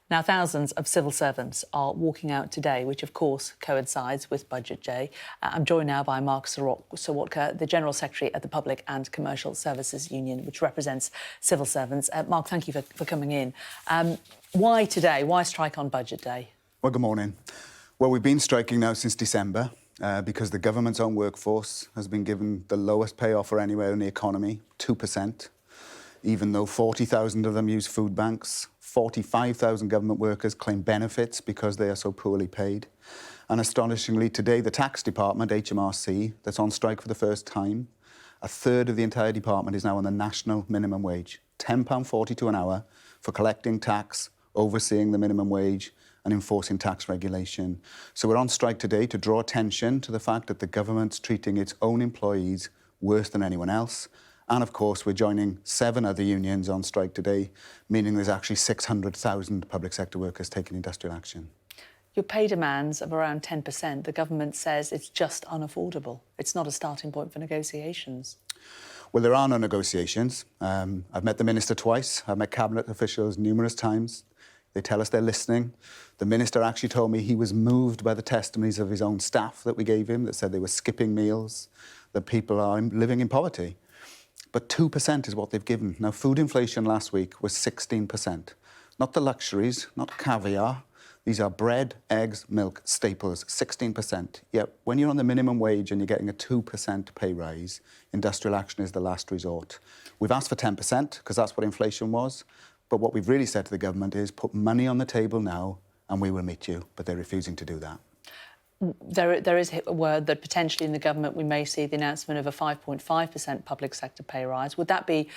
Now, thousands of civil servants are walking out today, which of course coincides with Budget Day. I'm joined now by Mark Serwotka, the General Secretary at the Public and Commercial Services Union, which represents civil servants. Mark, thank you for coming in. Why today? Why strike on Budget Day? Well, good morning. Well, we've been striking now since December because the government's own workforce has been given the lowest pay offer anywhere in the economy, 2%, even though 40,000 of them use food banks. 45,000 government workers claim benefits because they are so poorly paid. And astonishingly, today, the tax department, HMRC, that's on strike for the first time, a third of the entire department is now on the national minimum wage, £10.42 an hour for collecting tax, overseeing the minimum wage and enforcing tax regulation. So we're on strike today to draw attention to the fact that the government's treating its own employees worse than anyone else. And of course, we're joining 7 other unions on strike today, meaning there's actually 600,000 public sector workers taking industrial action. Your pay demands of around 10%. The government says it's just unaffordable. It's not a starting point for negotiations. Well, there are no negotiations. I've met the minister twice. I've met cabinet officials numerous times. They tell us they're listening. The minister actually told me he was moved by the testimonies of his own staff that we gave him that said they were skipping meals, that people are living in poverty. But 2% is what they've given. Now, food inflation last week was 16%. Not the luxuries, not caviar. These are bread, eggs, milk, staples, 16%. Yet when you're on the minimum wage and you're getting a 2% pay rise, industrial action is the last resort. We've asked for 10% because that's what inflation was. But what we've really said to the government is put money on the table now and we will meet you. But they're refusing to do that. There is a word that potentially in the government we may see the announcement of a 5.5% public sector pay rise. Would that be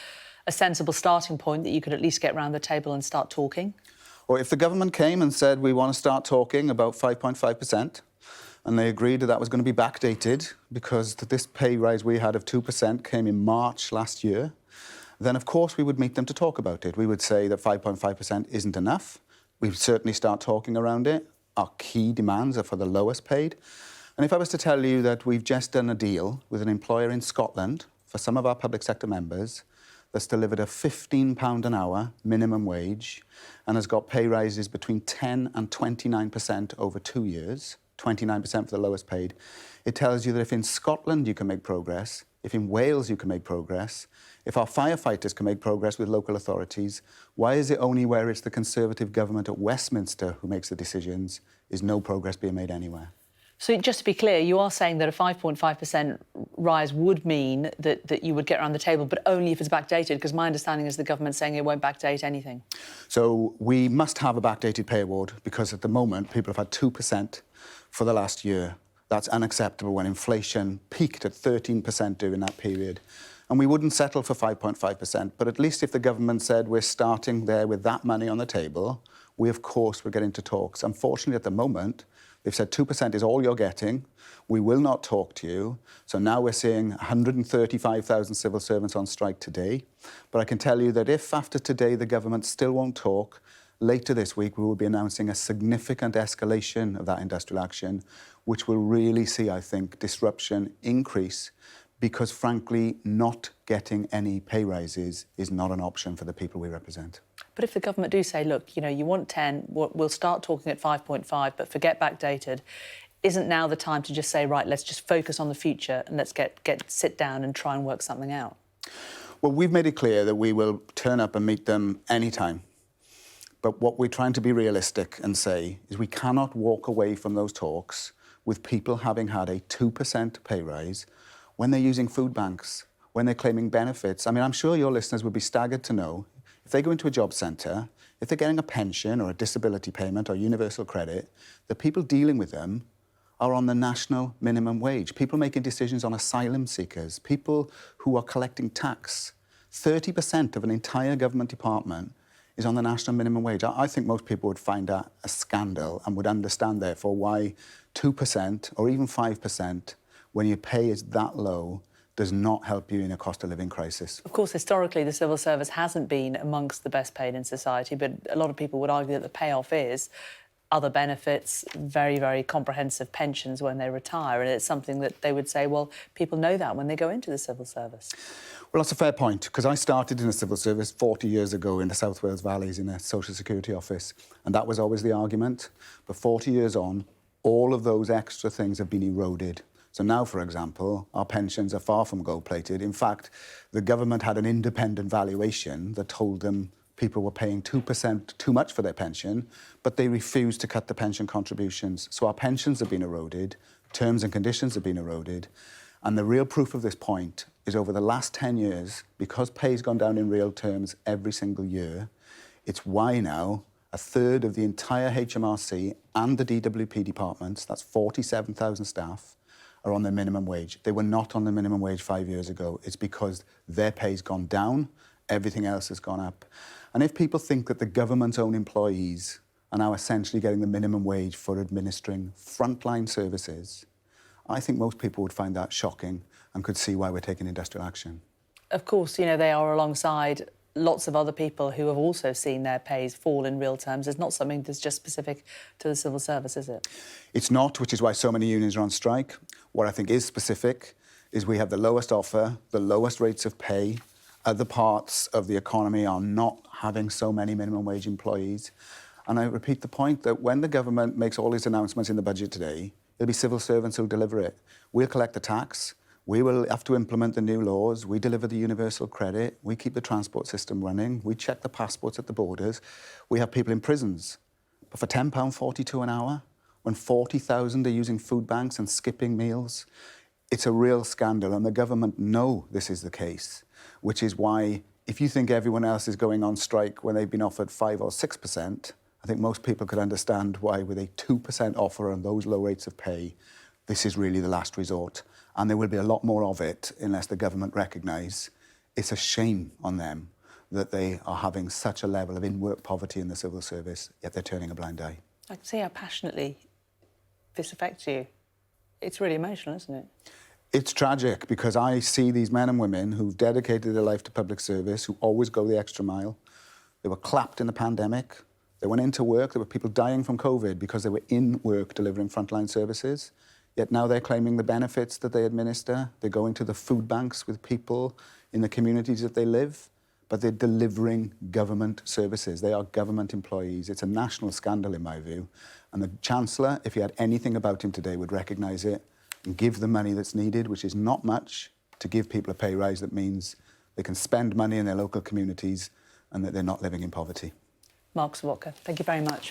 a sensible starting point that you could at least get round the table and start talking? Or if the government came and said we want to start talking about 5.5% and they agreed that that was going to be backdated because this pay rise we had of 2% came in March last year, then of course we would meet them to talk about it. We would say that 5.5% isn't enough. We'd certainly start talking around it. Our key demands are for the lowest paid. And if I was to tell you that we've just done a deal with an employer in Scotland for some of our public sector members that's delivered a £15 an hour minimum wage and has got pay rises between 10 and 29% over 2 years, 29% for the lowest paid, it tells you that if in Scotland you can make progress, if in Wales you can make progress, if our firefighters can make progress with local authorities, why is it only where it's the Conservative government at Westminster who makes the decisions, is no progress being made anywhere? So just to be clear, you are saying that a 5.5% rise would mean that you would get around the table, but only if it's backdated, because my understanding is the government saying it won't backdate anything. So we must have a backdated pay award because at the moment people have had 2% for the last year. That's unacceptable when inflation peaked at 13% during that period. And we wouldn't settle for 5.5%, but at least if the government said we're starting there with that money on the table, we, of course, would get into talks. Unfortunately, at the moment, they've said 2% is all you're getting. We will not talk to you. So now we're seeing 135,000 civil servants on strike today. But I can tell you that if after today the government still won't talk, later this week we will be announcing a significant escalation of that industrial action, which will really see, I think, disruption increase because, frankly, not getting any pay rises is not an option for the people we represent. But if the government do say, look, you know, you want 10, we'll start talking at 5.5, but forget backdated, isn't now the time to just say, right, let's just focus on the future and let's sit down and try and work something out? Well, we've made it clear that we will turn up and meet them anytime. But what we're trying to be realistic and say is we cannot walk away from those talks with people having had a 2% pay rise when they're using food banks, when they're claiming benefits. I mean, I'm sure your listeners would be staggered to know if they go into a job centre, if they're getting a pension or a disability payment or universal credit, the people dealing with them are on the national minimum wage. People making decisions on asylum seekers, people who are collecting tax. 30% of an entire government department is on the national minimum wage. I think most people would find that a scandal and would understand, therefore, why 2% or even 5%, when your pay is that low, does not help you in a cost of living crisis. Of course, historically, the civil service hasn't been amongst the best paid in society, but a lot of people would argue that the payoff is other benefits, very, very comprehensive pensions when they retire. And it's something that they would say, well, people know that when they go into the civil service. Well, that's a fair point, because I started in the civil service 40 years ago in the South Wales Valleys in a social security office, and that was always the argument. But 40 years on, all of those extra things have been eroded. So now, for example, our pensions are far from gold-plated. In fact, the government had an independent valuation that told them people were paying 2% too much for their pension, but they refused to cut the pension contributions. So our pensions have been eroded, terms and conditions have been eroded, and the real proof of this point is over the last 10 years, because pay's gone down in real terms every single year, it's why now a third of the entire HMRC and the DWP departments, that's 47,000 staff, are on their minimum wage. They were not on the minimum wage 5 years ago. It's because their pay's gone down, everything else has gone up. And if people think that the government's own employees are now essentially getting the minimum wage for administering frontline services, I think most people would find that shocking and could see why we're taking industrial action. Of course, you know, they are alongside lots of other people who have also seen their pays fall in real terms. It's not something that's just specific to the civil service, is it? It's not, which is why so many unions are on strike. What I think is specific is we have the lowest offer, the lowest rates of pay. Other parts of the economy are not having so many minimum wage employees. And I repeat the point that when the government makes all these announcements in the budget today, it'll be civil servants who'll deliver it. We'll collect the tax. We will have to implement the new laws. We deliver the universal credit. We keep the transport system running. We check the passports at the borders. We have people in prisons. But for £10.42 an hour, when 40,000 are using food banks and skipping meals, it's a real scandal. And the government know this is the case, which is why if you think everyone else is going on strike when they've been offered 5 or 6%, I think most people could understand why with a 2% offer on those low rates of pay, this is really the last resort. And there will be a lot more of it unless the government recognise it's a shame on them that they are having such a level of in-work poverty in the civil service, yet they're turning a blind eye. I can see how passionately this affects you. It's really emotional, isn't it? It's tragic because I see these men and women who've dedicated their life to public service, who always go the extra mile. They were clapped in the pandemic. They went into work. There were people dying from COVID because they were in work delivering frontline services. Yet now they're claiming the benefits that they administer. They're going to the food banks with people in the communities that they live, but they're delivering government services. They are government employees. It's a national scandal in my view. And the Chancellor, if he had anything about him today, would recognise it and give the money that's needed, which is not much, to give people a pay rise that means they can spend money in their local communities and that they're not living in poverty. Mark Serwotka, thank you very much.